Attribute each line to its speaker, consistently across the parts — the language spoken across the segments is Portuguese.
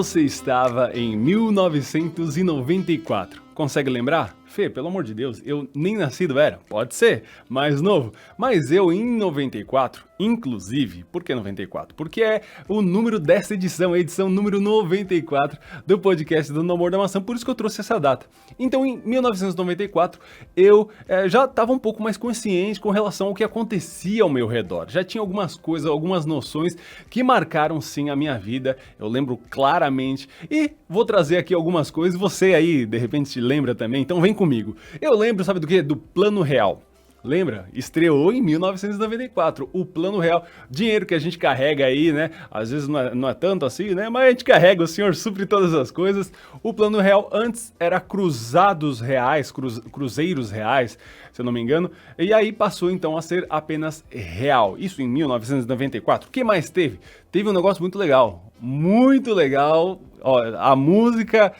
Speaker 1: você estava em 1994? Consegue lembrar? Fê, pelo amor de Deus, eu nem nascido era. Pode ser, mais novo. Mas eu em 94, inclusive, por que 94? Porque é o número dessa edição, a edição número 94 do podcast do No Amor da Maçã, por isso que eu trouxe essa data. Então, em 1994, eu já estava um pouco mais consciente com relação ao que acontecia ao meu redor. Já tinha algumas coisas, algumas noções que marcaram sim a minha vida, eu lembro claramente. E vou trazer aqui algumas coisas, você aí, de repente, lembra também, então vem comigo. Eu lembro, sabe do quê? Do Plano Real. Lembra? Estreou em 1994, o Plano Real, dinheiro que a gente carrega aí, né? Às vezes não é tanto assim, né? Mas a gente carrega, o senhor supre todas as coisas. O Plano Real antes era cruzados reais, cruzeiros reais, se eu não me engano, e aí passou então a ser apenas real. Isso em 1994. O que mais teve? Teve um negócio muito legal, muito legal. Ó, a música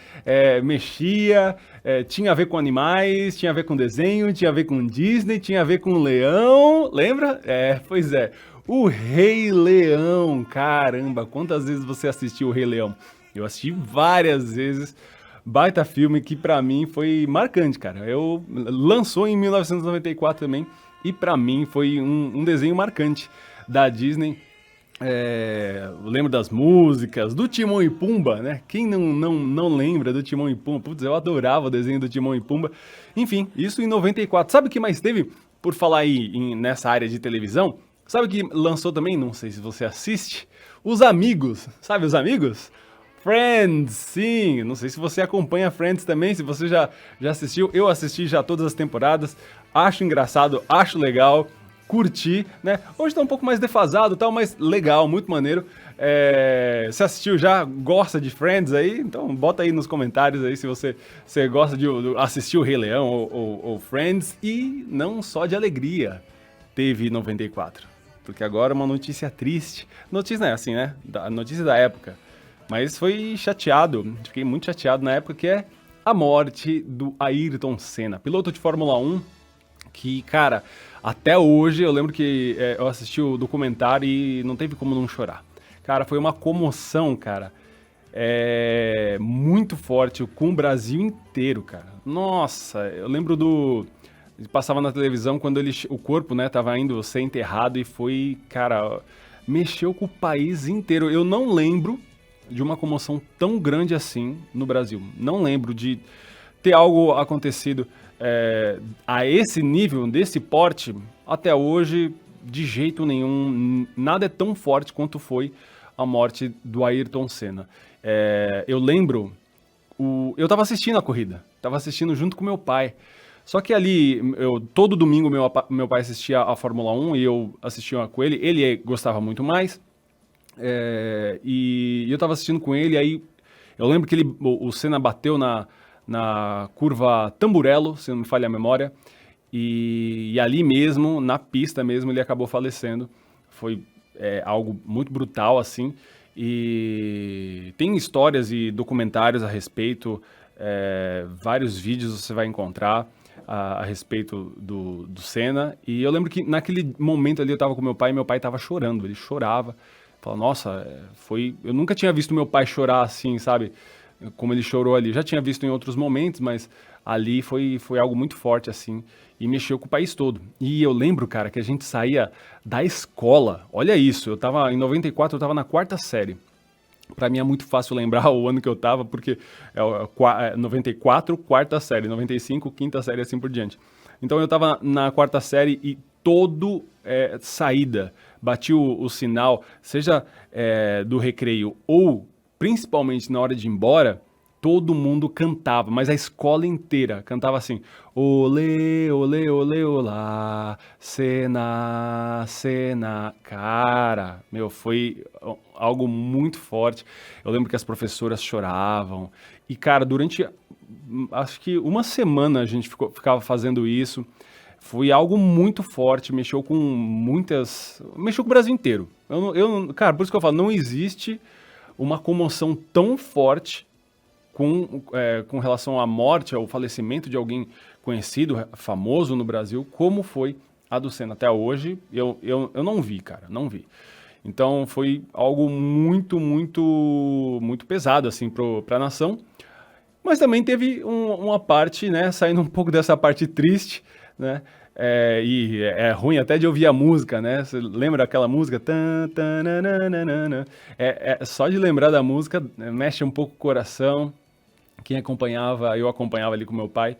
Speaker 1: mexia, tinha a ver com animais, tinha a ver com desenho, tinha a ver com Disney, tinha a ver com leão, lembra? Pois é, o Rei Leão, caramba, quantas vezes você assistiu o Rei Leão? Eu assisti várias vezes, baita filme que pra mim foi marcante, cara. Lançou em 1994 também e pra mim foi um desenho marcante da Disney. Eu lembro das músicas, do Timão e Pumba, né? Quem não lembra do Timão e Pumba? Putz, eu adorava o desenho do Timão e Pumba. Enfim, isso em 94. Sabe o que mais teve? Por falar aí nessa área de televisão, sabe o que lançou também? Não sei se você assiste. Os Amigos. Sabe os Amigos? Friends, sim. Não sei se você acompanha Friends também, se você já assistiu. Eu assisti já todas as temporadas. Acho engraçado, acho legal. Curti, né? Hoje tá um pouco mais defasado e tal, mas legal, muito maneiro. Você assistiu já? Gosta de Friends aí? Então bota aí nos comentários aí se você gosta de assistir o Rei Leão ou Friends. E não só de alegria teve 94. Porque agora uma notícia triste. Notícia não é assim, né? Notícia da época. Mas foi chateado, fiquei muito chateado na época, que é a morte do Ayrton Senna, piloto de Fórmula 1, que, cara, até hoje eu lembro que eu assisti o documentário e não teve como não chorar. Cara, foi uma comoção, cara, muito forte com o Brasil inteiro, cara. Nossa, eu lembro passava na televisão quando o corpo, né, tava indo ser enterrado e foi, cara, mexeu com o país inteiro. Eu não lembro de uma comoção tão grande assim no Brasil. Não lembro de ter algo acontecido a esse nível, desse porte, até hoje, de jeito nenhum. Nada é tão forte quanto foi a morte do Ayrton Senna. Eu lembro, eu tava assistindo a corrida, tava assistindo junto com meu pai. Só que ali, todo domingo meu pai assistia a Fórmula 1 e eu assistia com ele. Ele gostava muito mais. E eu tava assistindo com ele, aí eu lembro que o Senna bateu na curva Tamburello, se não me falha a memória, e ali mesmo, na pista mesmo, ele acabou falecendo. Foi algo muito brutal, assim, e tem histórias e documentários a respeito, vários vídeos você vai encontrar a respeito do Senna, e eu lembro que naquele momento ali eu tava com meu pai, e meu pai tava chorando, ele chorava. Fala, nossa, eu nunca tinha visto meu pai chorar assim, sabe? Como ele chorou ali. Já tinha visto em outros momentos, mas ali foi algo muito forte, assim, e mexeu com o país todo. E eu lembro, cara, que a gente saía da escola. Olha isso, em 94, eu tava na 4ª série. Pra mim é muito fácil lembrar o ano que eu tava, porque 94, 4ª série, 95, 5ª série, assim por diante. Então eu tava na 4ª série e saída, bati o sinal, seja do recreio ou principalmente na hora de ir embora, todo mundo cantava, mas a escola inteira cantava assim: olê, olê, olê, olá, Senna, Senna. Cara, meu, foi algo muito forte. Eu lembro que as professoras choravam. E, cara, durante, acho que uma semana a gente ficava fazendo isso. Foi algo muito forte, mexeu com o Brasil inteiro. Cara, por isso que eu falo, não existe uma comoção tão forte com relação à morte, ao falecimento de alguém conhecido, famoso no Brasil, como foi a do Senna. Até hoje, eu não vi, cara, não vi. Então foi algo muito, muito, muito pesado assim para a nação. Mas também teve uma parte, né, saindo um pouco dessa parte triste, né, e é ruim até de ouvir a música, né, você lembra aquela música? Tan, tan, nananana. Só de lembrar da música, mexe um pouco o coração. Quem acompanhava, eu acompanhava ali com meu pai,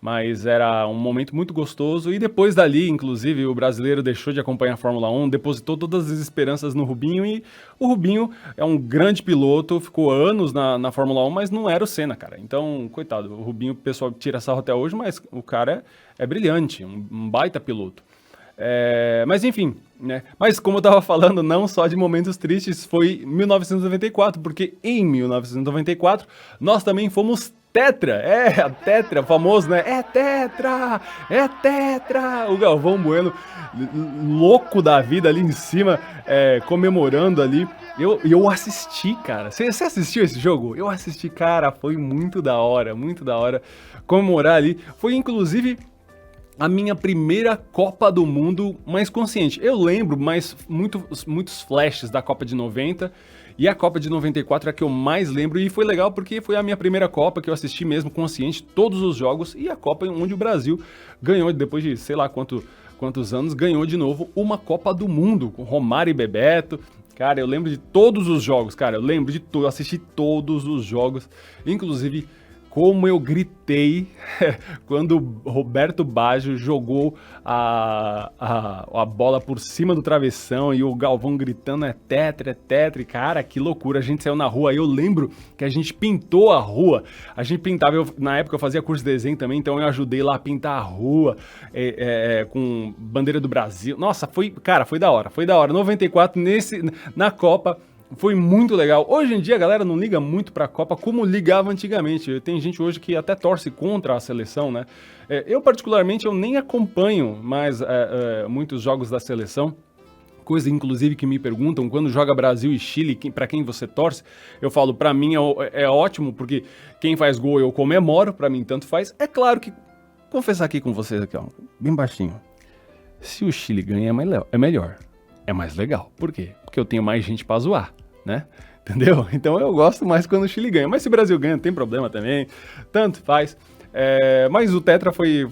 Speaker 1: mas era um momento muito gostoso. E depois dali, inclusive, o brasileiro deixou de acompanhar a Fórmula 1, depositou todas as esperanças no Rubinho, e o Rubinho é um grande piloto, ficou anos na Fórmula 1, mas não era o Senna, cara. Então, coitado, o Rubinho, o pessoal tira sarro até hoje, mas o cara é brilhante, um baita piloto. Mas enfim, né? Mas como eu tava falando, não só de momentos tristes, foi 1994, porque em 1994 nós também fomos tetra, a tetra, famoso, né? É tetra, é tetra. O Galvão Bueno, louco da vida ali em cima, comemorando ali. Eu assisti, cara. Você assistiu esse jogo? Eu assisti, cara, foi muito da hora comemorar ali. Foi inclusive a minha primeira Copa do Mundo mais consciente. Eu lembro muitos flashes da Copa de 90, e a Copa de 94 é a que eu mais lembro, e foi legal porque foi a minha primeira Copa que eu assisti mesmo consciente, todos os jogos, e a Copa onde o Brasil ganhou, depois de sei lá quantos anos, ganhou de novo uma Copa do Mundo, com Romário e Bebeto. Cara, eu lembro de todos os jogos, cara, eu assisti todos os jogos, inclusive como eu gritei quando o Roberto Baggio jogou a bola por cima do travessão e o Galvão gritando é tetra, e cara, que loucura, a gente saiu na rua. Eu lembro que a gente pintou a rua, a gente pintava, na época eu fazia curso de desenho também, então eu ajudei lá a pintar a rua com bandeira do Brasil. Nossa, foi da hora, 94 na Copa. Foi muito legal. Hoje em dia a galera não liga muito pra Copa como ligava antigamente. Tem gente hoje que até torce contra a seleção, né? Eu particularmente eu nem acompanho mais muitos jogos da seleção. Coisa inclusive que me perguntam quando joga Brasil e Chile, pra quem você torce. Eu falo, pra mim é ótimo, porque quem faz gol eu comemoro, pra mim tanto faz. É claro que, confessar aqui com vocês aqui, ó, bem baixinho. Se o Chile ganha é melhor. É mais legal. Por quê? Porque eu tenho mais gente pra zoar, né? Entendeu? Então eu gosto mais quando o Chile ganha. Mas se o Brasil ganha, não tem problema também. Tanto faz. Mas o tetra foi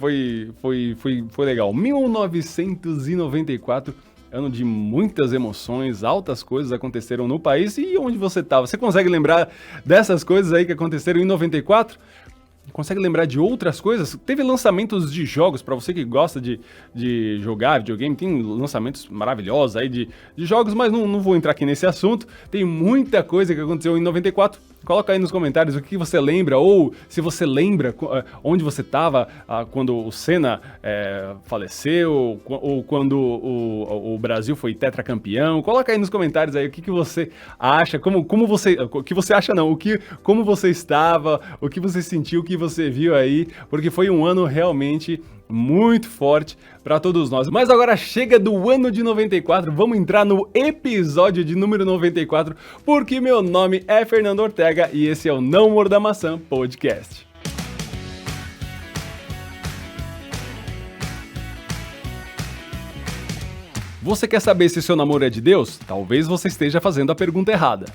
Speaker 1: legal. 1994, ano de muitas emoções, altas coisas aconteceram no país. E onde você estava? Você consegue lembrar dessas coisas aí que aconteceram em 94? Consegue lembrar de outras coisas? Teve lançamentos de jogos, para você que gosta de jogar videogame, tem lançamentos maravilhosos aí de jogos, mas não vou entrar aqui nesse assunto. Tem muita coisa que aconteceu em 94. Coloca aí nos comentários o que você lembra, ou se você lembra onde você estava quando o Senna faleceu, ou quando o Brasil foi tetracampeão. Coloca aí nos comentários aí o que você acha, como você acha não, como você estava, o que você sentiu, o que você viu aí, porque foi um ano realmente muito forte para todos nós. Mas agora chega do ano de 94, vamos entrar no episódio de número 94, porque meu nome é Fernando Ortega e esse é o Não Morda Maçã Podcast. Você quer saber se seu namoro é de Deus? Talvez você esteja fazendo a pergunta errada.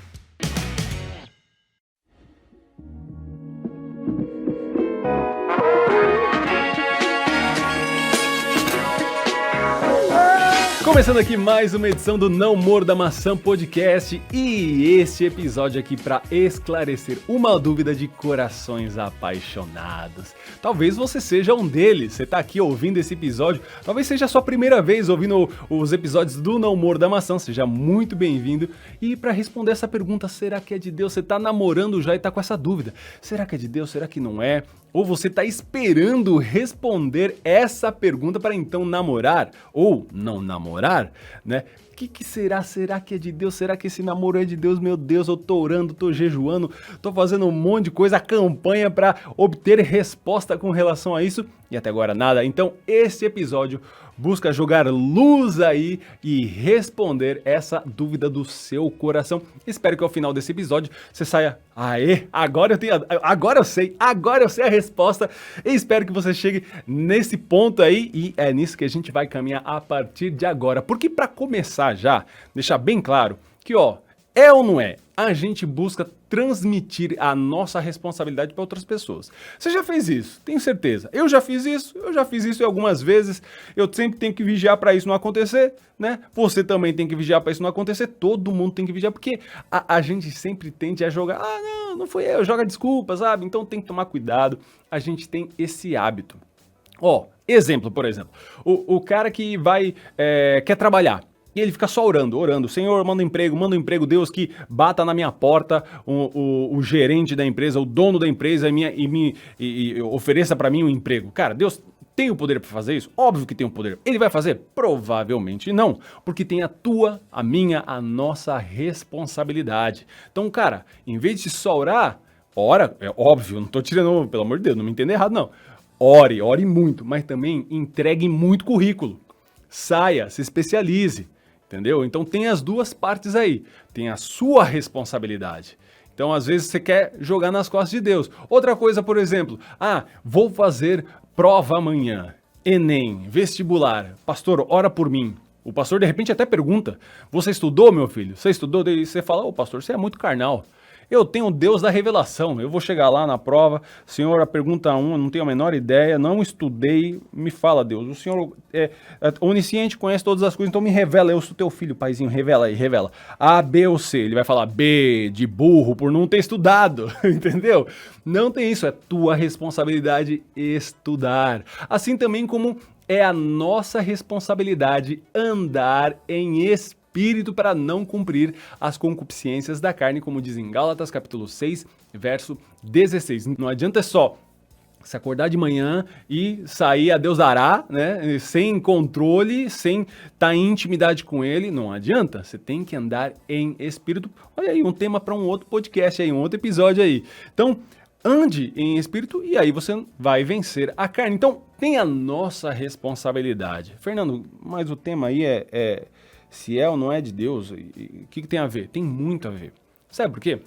Speaker 1: Começando aqui mais uma edição do Não Morda Maçã Podcast, e esse episódio aqui para esclarecer uma dúvida de corações apaixonados. Talvez você seja um deles, você tá aqui ouvindo esse episódio, talvez seja a sua primeira vez ouvindo os episódios do Não Morda Maçã, seja muito bem-vindo. E para responder essa pergunta, será que é de Deus? Você tá namorando já e tá com essa dúvida, será que é de Deus, será que não é? Ou você está esperando responder essa pergunta para então namorar ou não namorar, né? O que será? Será que é de Deus? Será que esse namoro é de Deus? Meu Deus, eu tô orando, tô jejuando, tô fazendo um monte de coisa, campanha para obter resposta com relação a isso e até agora nada. Então esse episódio busca jogar luz aí e responder essa dúvida do seu coração. Espero que ao final desse episódio você saia, agora eu sei a resposta, e espero que você chegue nesse ponto aí, e é nisso que a gente vai caminhar a partir de agora. Porque para começar deixar bem claro que, ó, é ou não é? A gente busca transmitir a nossa responsabilidade para outras pessoas. Você já fez isso? Tenho certeza. Eu já fiz isso algumas vezes. Eu sempre tenho que vigiar para isso não acontecer, né? Você também tem que vigiar para isso não acontecer. Todo mundo tem que vigiar, porque a gente sempre tende a jogar, não fui eu, joga desculpa, sabe? Então tem que tomar cuidado. A gente tem esse hábito. Ó, exemplo, por exemplo, o cara que quer trabalhar. E ele fica só orando, Senhor, manda um emprego, Deus, que bata na minha porta o gerente da empresa, o dono da empresa e ofereça pra mim um emprego. Cara, Deus tem o poder pra fazer isso? Óbvio que tem o poder. Ele vai fazer? Provavelmente não, porque tem a tua, a minha, a nossa responsabilidade. Então, cara, em vez de só orar, ora, é óbvio, não tô tirando, pelo amor de Deus, não me entenda errado, não. Ore muito, mas também entregue muito currículo. Saia, se especialize. Entendeu? Então tem as duas partes aí. Tem a sua responsabilidade. Então, às vezes, você quer jogar nas costas de Deus. Outra coisa, por exemplo, vou fazer prova amanhã. Enem, vestibular. Pastor, ora por mim. O pastor, de repente, até pergunta: você estudou, meu filho? Você estudou? Daí você fala: pastor, você é muito carnal. Eu tenho o Deus da revelação. Eu vou chegar lá na prova. Senhor, a pergunta 1, eu não tenho a menor ideia, não estudei. Me fala, Deus. O Senhor é onisciente, conhece todas as coisas, então me revela. Eu sou teu filho, paizinho. Revela aí, revela. A, B ou C. Ele vai falar B de burro por não ter estudado. Entendeu? Não tem isso. É tua responsabilidade estudar. Assim também como é a nossa responsabilidade andar em espírito para não cumprir as concupiscências da carne, como diz em Gálatas capítulo 6, verso 16. Não adianta só se acordar de manhã e sair a Deus dará, né? Sem controle, sem estar em intimidade com Ele, não adianta. Você tem que andar em espírito. Olha aí, um tema para um outro podcast aí, um outro episódio aí. Então, ande em espírito e aí você vai vencer a carne. Então, tem a nossa responsabilidade. Fernando, mas o tema aí se é ou não é de Deus, o que tem a ver? Tem muito a ver. Sabe por quê?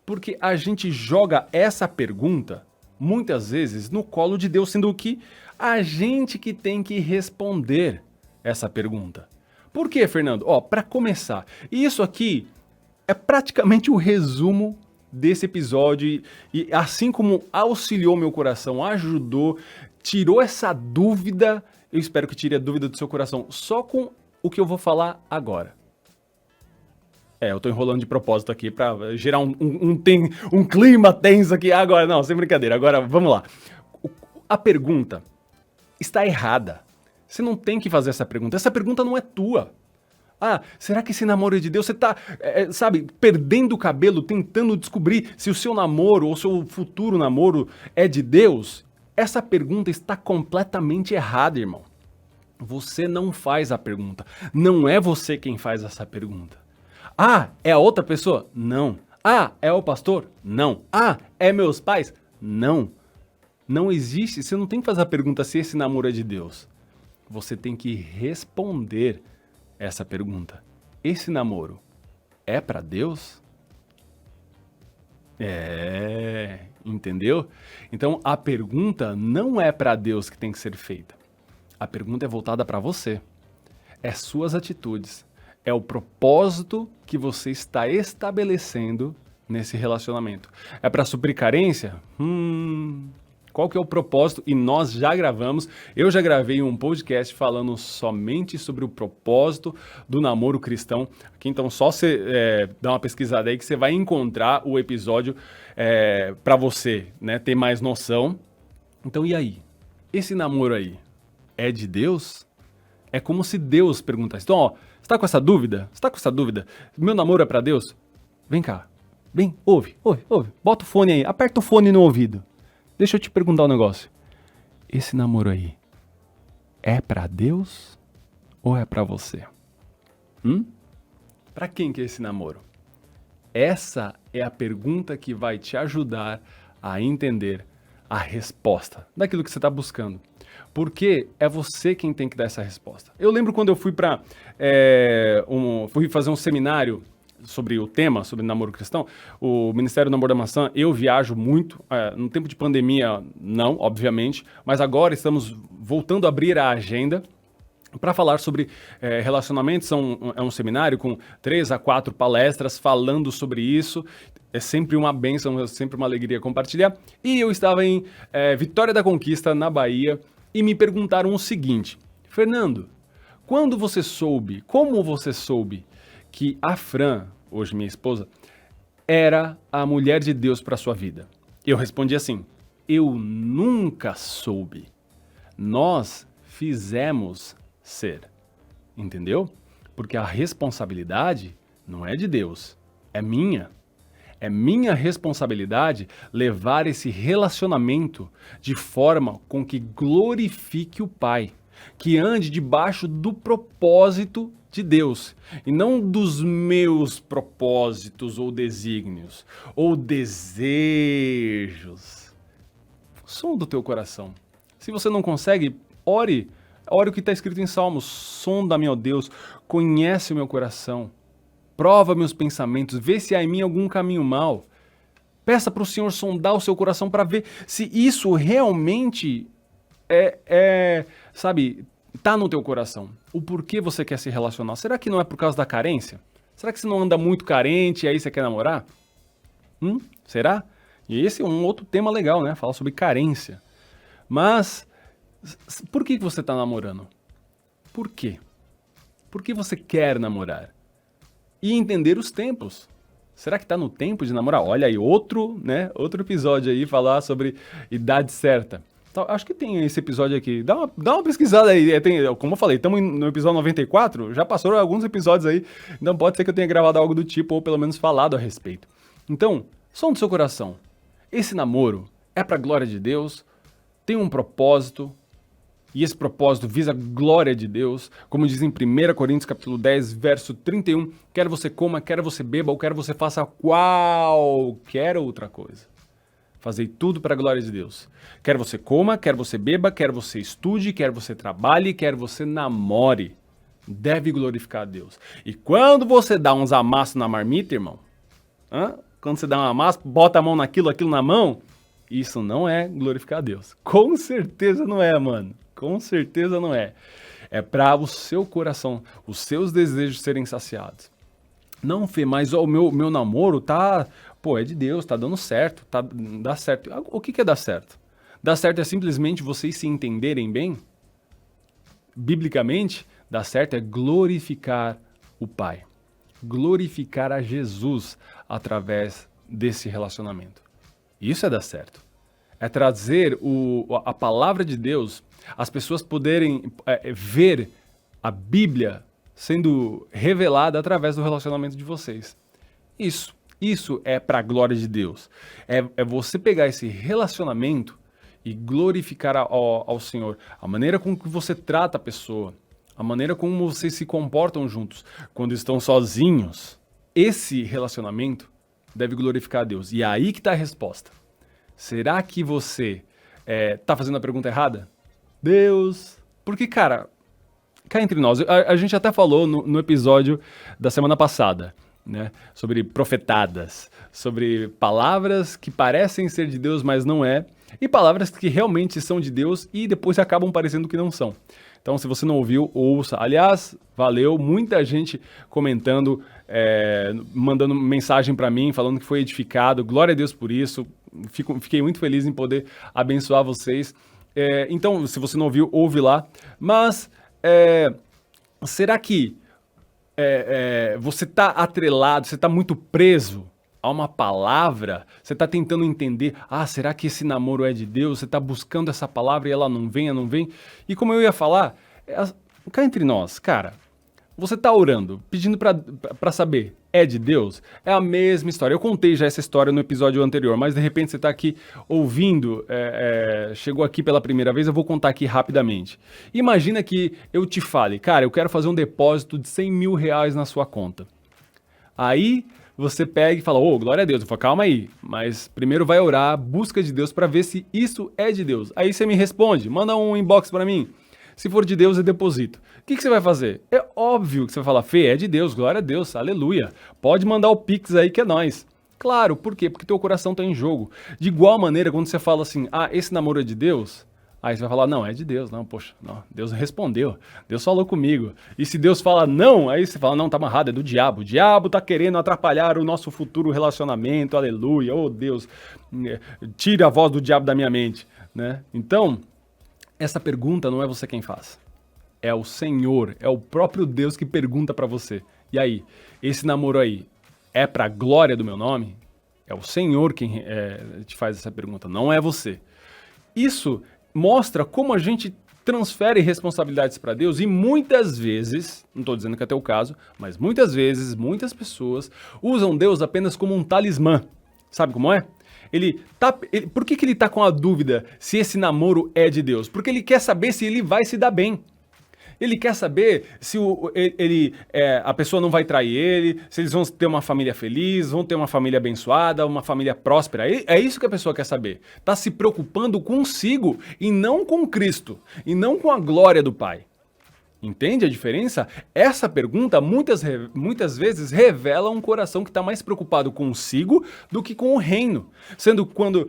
Speaker 1: Porque a gente joga essa pergunta, muitas vezes, no colo de Deus, sendo que a gente que tem que responder essa pergunta. Por quê, Fernando? Para começar, isso aqui é praticamente o resumo desse episódio e assim como auxiliou meu coração, ajudou, tirou essa dúvida, eu espero que tire a dúvida do seu coração só com o que eu vou falar agora. Eu tô enrolando de propósito aqui pra gerar um clima tenso aqui. Agora, não, sem brincadeira. Agora, vamos lá. A pergunta está errada. Você não tem que fazer essa pergunta. Essa pergunta não é tua. Será que esse namoro é de Deus? Você tá, perdendo o cabelo, tentando descobrir se o seu namoro ou seu futuro namoro é de Deus? Essa pergunta está completamente errada, irmão. Você não faz a pergunta. Não é você quem faz essa pergunta. É a outra pessoa? Não. É o pastor? Não. É meus pais? Não. Não existe. Você não tem que fazer a pergunta se esse namoro é de Deus. Você tem que responder essa pergunta. Esse namoro é para Deus? Entendeu? Então a pergunta não é para Deus que tem que ser feita. A pergunta é voltada para você. É suas atitudes. É o propósito que você está estabelecendo nesse relacionamento. É para suprir carência? Qual que é o propósito? E nós já gravamos. Eu já gravei um podcast falando somente sobre o propósito do namoro cristão. Aqui, então, só você dar uma pesquisada aí que você vai encontrar o episódio para você, né, ter mais noção. Então, e aí? Esse namoro aí é de Deus? É como se Deus perguntasse. Então, você está com essa dúvida? Você está com essa dúvida? Meu namoro é para Deus? Vem cá. Vem, ouve. Bota o fone aí, aperta o fone no ouvido. Deixa eu te perguntar um negócio. Esse namoro aí é para Deus ou é para você? Para quem que é esse namoro? Essa é a pergunta que vai te ajudar a entender a resposta daquilo que você está buscando. Porque é você quem tem que dar essa resposta. Eu lembro quando eu fui fui fazer um seminário sobre o tema, sobre namoro cristão, o Ministério do Namoro da Maçã, eu viajo muito, no tempo de pandemia não, obviamente, mas agora estamos voltando a abrir a agenda para falar sobre relacionamentos. É um seminário com 3 a 4 palestras falando sobre isso. É sempre uma bênção, é sempre uma alegria compartilhar. E eu estava em Vitória da Conquista, na Bahia, e me perguntaram o seguinte: Fernando, como você soube que a Fran, hoje minha esposa, era a mulher de Deus para sua vida? Eu respondi assim: eu nunca soube. Nós fizemos ser. Entendeu? Porque a responsabilidade não é de Deus, é minha. É minha responsabilidade levar esse relacionamento de forma com que glorifique o Pai, que ande debaixo do propósito de Deus e não dos meus propósitos ou desígnios ou desejos. Som do teu coração. Se você não consegue, ore o que está escrito em Salmos. Sonda-me, ó Deus, conhece o meu coração. Prova meus pensamentos, vê se há em mim algum caminho mau. Peça para o Senhor sondar o seu coração para ver se isso realmente sabe, tá no teu coração. O porquê você quer se relacionar. Será que não é por causa da carência? Será que você não anda muito carente e aí você quer namorar? Será? E esse é um outro tema legal, né? Falar sobre carência. Mas por que você está namorando? Por quê? Por que você quer namorar? E entender os tempos. Será que está no tempo de namorar? Olha aí, outro episódio aí, falar sobre idade certa. Então, acho que tem esse episódio aqui. Dá uma pesquisada aí. Como eu falei, estamos no episódio 94, já passaram alguns episódios aí, então pode ser que eu tenha gravado algo do tipo, ou pelo menos falado a respeito. Então, som do seu coração. Esse namoro é para a glória de Deus, tem um propósito, e esse propósito visa a glória de Deus, como diz em 1 Coríntios capítulo 10, verso 31, quer você coma, quer você beba, ou quer você faça qualquer outra coisa. Fazei tudo para a glória de Deus. Quer você coma, quer você beba, quer você estude, quer você trabalhe, quer você namore. Deve glorificar a Deus. E quando você dá uns amassos na marmita, irmão, quando você dá um amasso, bota a mão naquilo, aquilo na mão, isso não é glorificar a Deus. Com certeza não é, mano. Com certeza não é. É para o seu coração, os seus desejos serem saciados. Não, Fê, mas o meu namoro tá... Pô, é de Deus, tá dando certo, dá certo. O que é dar certo? Dar certo é simplesmente vocês se entenderem bem? Biblicamente, dar certo é glorificar o Pai. Glorificar a Jesus através desse relacionamento. Isso é dar certo. É trazer a palavra de Deus, as pessoas poderem ver a Bíblia sendo revelada através do relacionamento de vocês. Isso é para a glória de Deus. É você pegar esse relacionamento e glorificar ao Senhor. A maneira com que você trata a pessoa, a maneira como vocês se comportam juntos quando estão sozinhos. Esse relacionamento deve glorificar a Deus. E é aí que está a resposta. Será que você tá fazendo a pergunta errada? Deus... Porque, cara, cá entre nós, a gente até falou no episódio da semana passada, né? Sobre profetadas, sobre palavras que parecem ser de Deus, mas não é, e palavras que realmente são de Deus e depois acabam parecendo que não são. Então, se você não ouviu, ouça. Aliás, valeu, muita gente comentando, mandando mensagem para mim, falando que foi edificado. Glória a Deus por isso. Fiquei muito feliz em poder abençoar vocês. Então, se você não ouviu, ouve lá. Mas, será que você está atrelado, você está muito preso a uma palavra? Você está tentando entender, será que esse namoro é de Deus? Você está buscando essa palavra e ela não vem? E como eu ia falar, cá entre nós, cara, você está orando, pedindo para saber, é de Deus? É a mesma história. Eu contei já essa história no episódio anterior, mas de repente você está aqui ouvindo, chegou aqui pela primeira vez, eu vou contar aqui rapidamente. Imagina que eu te fale, cara, eu quero fazer um depósito de 100 mil reais na sua conta. Aí você pega e fala, glória a Deus. Eu falo, calma aí, mas primeiro vai orar, busca de Deus para ver se isso é de Deus. Aí você me responde, manda um inbox para mim. Se for de Deus, eu deposito. O que você vai fazer? É óbvio que você vai falar, Fê, é de Deus, glória a Deus, aleluia. Pode mandar o Pix aí que é nóis. Claro, por quê? Porque teu coração está em jogo. De igual maneira, quando você fala assim, esse namoro é de Deus, Aí você vai falar, não, é de Deus, não, poxa, não, Deus respondeu, Deus falou comigo. E se Deus fala não, aí você fala, não, tá amarrado, é do diabo. O diabo tá querendo atrapalhar o nosso futuro relacionamento, aleluia, oh Deus, tira a voz do diabo da minha mente, né? Então, essa pergunta não é você quem faz. É o Senhor, é o próprio Deus que pergunta pra você. E aí, esse namoro aí é pra glória do meu nome? É o Senhor quem te faz essa pergunta, não é você. Isso mostra como a gente transfere responsabilidades para Deus e muitas vezes, não estou dizendo que é teu caso, mas muitas vezes, muitas pessoas usam Deus apenas como um talismã. Sabe como é? Por que ele tá com a dúvida se esse namoro é de Deus? Porque ele quer saber se ele vai se dar bem. Ele quer saber se a pessoa não vai trair ele, se eles vão ter uma família feliz, vão ter uma família abençoada, uma família próspera. É isso que a pessoa quer saber. Está se preocupando consigo e não com Cristo, e não com a glória do Pai. Entende a diferença? Essa pergunta muitas vezes revela um coração que está mais preocupado consigo do que com o reino. Sendo quando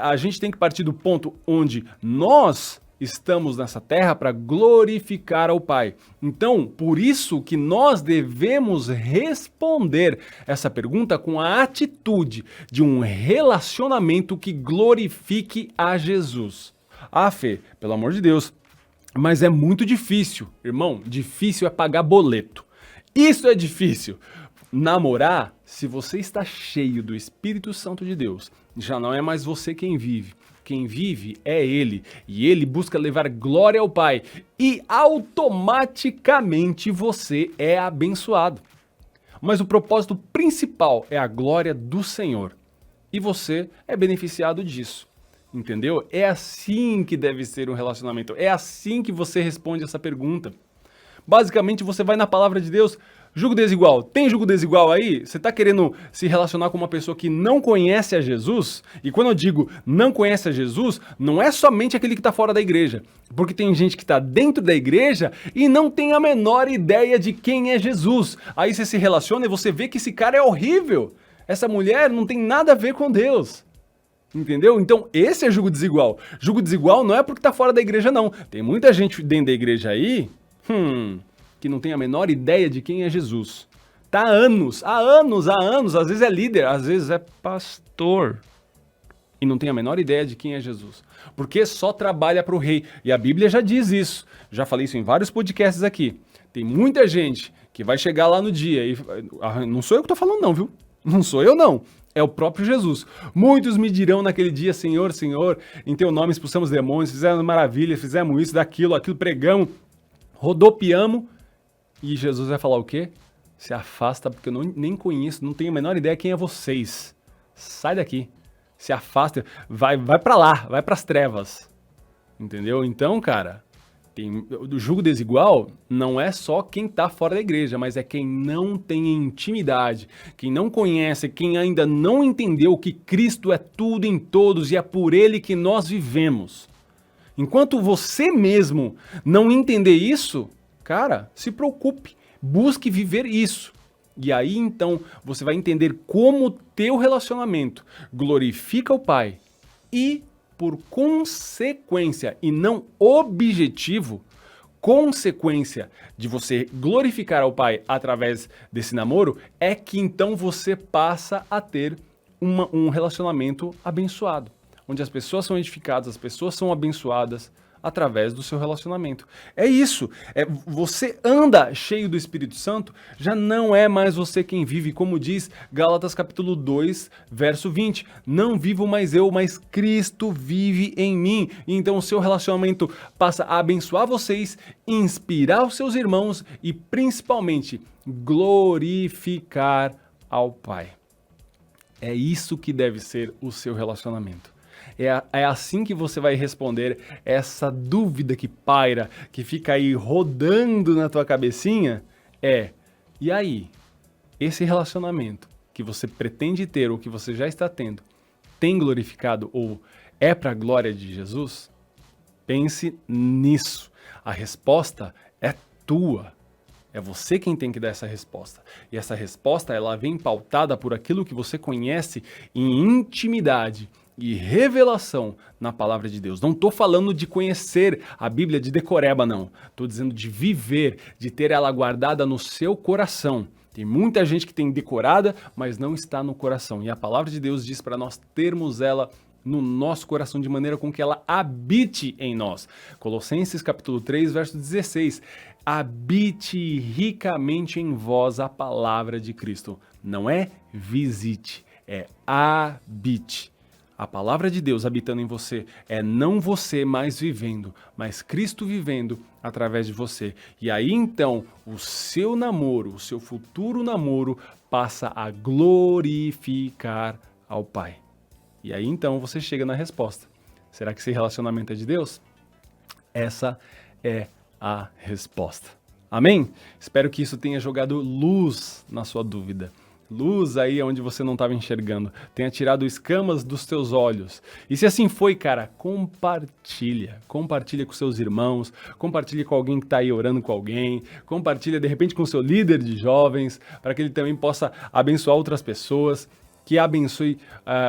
Speaker 1: a gente tem que partir do ponto onde nós estamos nessa terra para glorificar ao Pai. Então, por isso que nós devemos responder essa pergunta com a atitude de um relacionamento que glorifique a Jesus. Ah, Fê, pelo amor de Deus, mas é muito difícil. Irmão, difícil é pagar boleto. Isso é difícil. Namorar, se você está cheio do Espírito Santo de Deus, já não é mais você quem vive. Quem vive é Ele, e Ele busca levar glória ao Pai, e automaticamente você é abençoado. Mas o propósito principal é a glória do Senhor, e você é beneficiado disso, entendeu? É assim que deve ser um relacionamento, é assim que você responde essa pergunta. Basicamente, você vai na palavra de Deus, jugo desigual. Tem jugo desigual aí? Você está querendo se relacionar com uma pessoa que não conhece a Jesus? E quando eu digo não conhece a Jesus, não é somente aquele que está fora da igreja. Porque tem gente que está dentro da igreja e não tem a menor ideia de quem é Jesus. Aí você se relaciona e você vê que esse cara é horrível. Essa mulher não tem nada a ver com Deus. Entendeu? Então, esse é jugo desigual. Jugo desigual não é porque está fora da igreja, não. Tem muita gente dentro da igreja aí que não tem a menor ideia de quem é Jesus. Tá há anos, às vezes é líder, às vezes é pastor. E não tem a menor ideia de quem é Jesus. Porque só trabalha para o rei. E a Bíblia já diz isso. Já falei isso em vários podcasts aqui. Tem muita gente que vai chegar lá no dia e... Não sou eu que tô falando não, viu? Não sou eu não. É o próprio Jesus. Muitos me dirão naquele dia, Senhor, Senhor, em teu nome expulsamos demônios, fizemos maravilhas, fizemos isso, daquilo, aquilo, pregamos, rodopiamos. E Jesus vai falar o quê? Se afasta, porque eu nem conheço, não tenho a menor ideia quem é vocês. Sai daqui. Se afasta, vai pra lá, vai pras trevas. Entendeu? Então, cara, o jugo desigual não é só quem tá fora da igreja, mas é quem não tem intimidade, quem não conhece, quem ainda não entendeu que Cristo é tudo em todos e é por Ele que nós vivemos. Enquanto você mesmo não entender isso, cara, se preocupe, busque viver isso. E aí então você vai entender como o teu relacionamento glorifica o Pai e, por consequência e não objetivo, consequência de você glorificar ao Pai através desse namoro, é que então você passa a ter um relacionamento abençoado, onde as pessoas são edificadas, as pessoas são abençoadas através do seu relacionamento. É isso. Você anda cheio do Espírito Santo, já não é mais você quem vive, como diz Gálatas capítulo 2, verso 20. Não vivo mais eu, mas Cristo vive em mim. E então o seu relacionamento passa a abençoar vocês, inspirar os seus irmãos e principalmente glorificar ao Pai. É isso que deve ser o seu relacionamento. É assim que você vai responder essa dúvida que paira, que fica aí rodando na tua cabecinha. E aí? Esse relacionamento que você pretende ter ou que você já está tendo, tem glorificado ou é para a glória de Jesus? Pense nisso. A resposta é tua. É você quem tem que dar essa resposta. E essa resposta, ela vem pautada por aquilo que você conhece em intimidade. e revelação na palavra de Deus. Não estou falando de conhecer a Bíblia de decoreba, não. Estou dizendo de viver, de ter ela guardada no seu coração. Tem muita gente que tem decorada, mas não está no coração. E a palavra de Deus diz para nós termos ela no nosso coração, de maneira com que ela habite em nós. Colossenses capítulo 3, verso 16. Habite ricamente em vós a palavra de Cristo. Não é visite, é habite. A palavra de Deus habitando em você é não você mais vivendo, mas Cristo vivendo através de você. E aí então o seu namoro, o seu futuro namoro passa a glorificar ao Pai. E aí então você chega na resposta. Será que esse relacionamento é de Deus? Essa é a resposta. Amém? Espero que isso tenha jogado luz na sua dúvida. Luz aí onde você não estava enxergando. Tenha tirado escamas dos teus olhos. E se assim foi, cara, compartilha. Compartilha com seus irmãos. Compartilha com alguém que está aí orando com alguém. Compartilha, de repente, com o seu líder de jovens, para que ele também possa abençoar outras pessoas. Que abençoe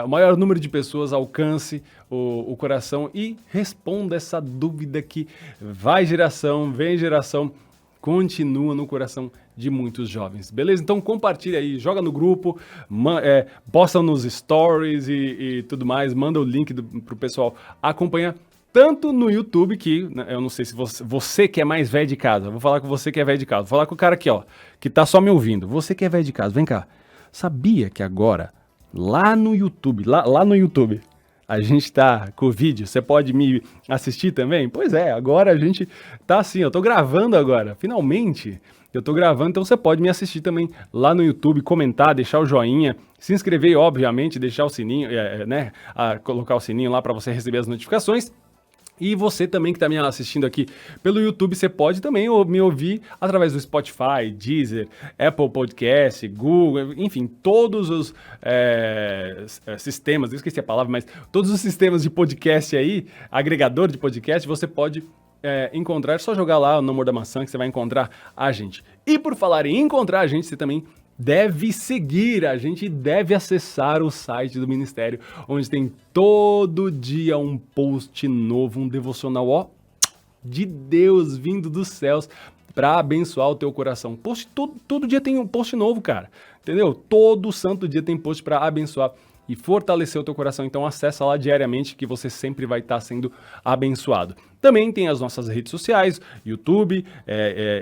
Speaker 1: o maior número de pessoas, alcance o coração e responda essa dúvida que vai geração, vem geração, continua no coração de muitos jovens, beleza? Então compartilha aí, joga no grupo, posta nos stories e tudo mais, manda o link pro pessoal acompanhar, tanto no YouTube, que eu não sei se você que é mais velho de casa, vou falar com você que é velho de casa, vou falar com o cara aqui, ó, que tá só me ouvindo, você que é velho de casa, vem cá, sabia que agora, lá no YouTube, a gente tá com o vídeo, você pode me assistir também? Pois é, agora a gente tá assim, eu tô gravando agora, finalmente eu tô gravando, então você pode me assistir também lá no YouTube, comentar, deixar o joinha, se inscrever, obviamente, deixar o sininho, colocar o sininho lá para você receber as notificações. E você também que está me assistindo aqui pelo YouTube, você pode também me ouvir através do Spotify, Deezer, Apple Podcast, Google, enfim, todos os sistemas, eu esqueci a palavra, mas todos os sistemas de podcast aí, agregador de podcast, você pode encontrar, é só jogar lá o Namor da Maçã que você vai encontrar a gente. E por falar em encontrar a gente, você também deve seguir, a gente deve acessar o site do Ministério, onde tem todo dia um post novo, um devocional, de Deus vindo dos céus para abençoar o teu coração. Todo dia tem um post novo, cara, entendeu? Todo santo dia tem post para abençoar e fortalecer o teu coração, então acessa lá diariamente que você sempre vai estar sendo abençoado. Também tem as nossas redes sociais, YouTube,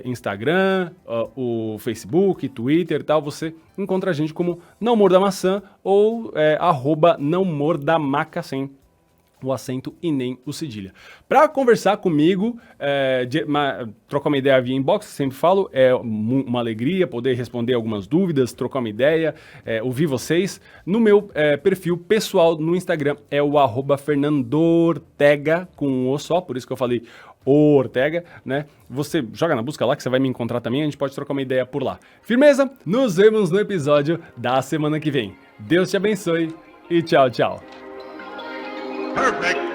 Speaker 1: Instagram, o Facebook, Twitter e tal, você encontra a gente como Não Morda Maçã ou @NãoMordaMaca, sem o acento e nem o cedilha. Para conversar comigo, trocar uma ideia via inbox, sempre falo, é uma alegria poder responder algumas dúvidas, trocar uma ideia, ouvir vocês. No meu perfil pessoal no Instagram é o @FernandoOrtega, com um O só, por isso que eu falei Ortega, né? Você joga na busca lá que você vai me encontrar também, a gente pode trocar uma ideia por lá. Firmeza? Nos vemos no episódio da semana que vem. Deus te abençoe e tchau, tchau.
Speaker 2: Perfect.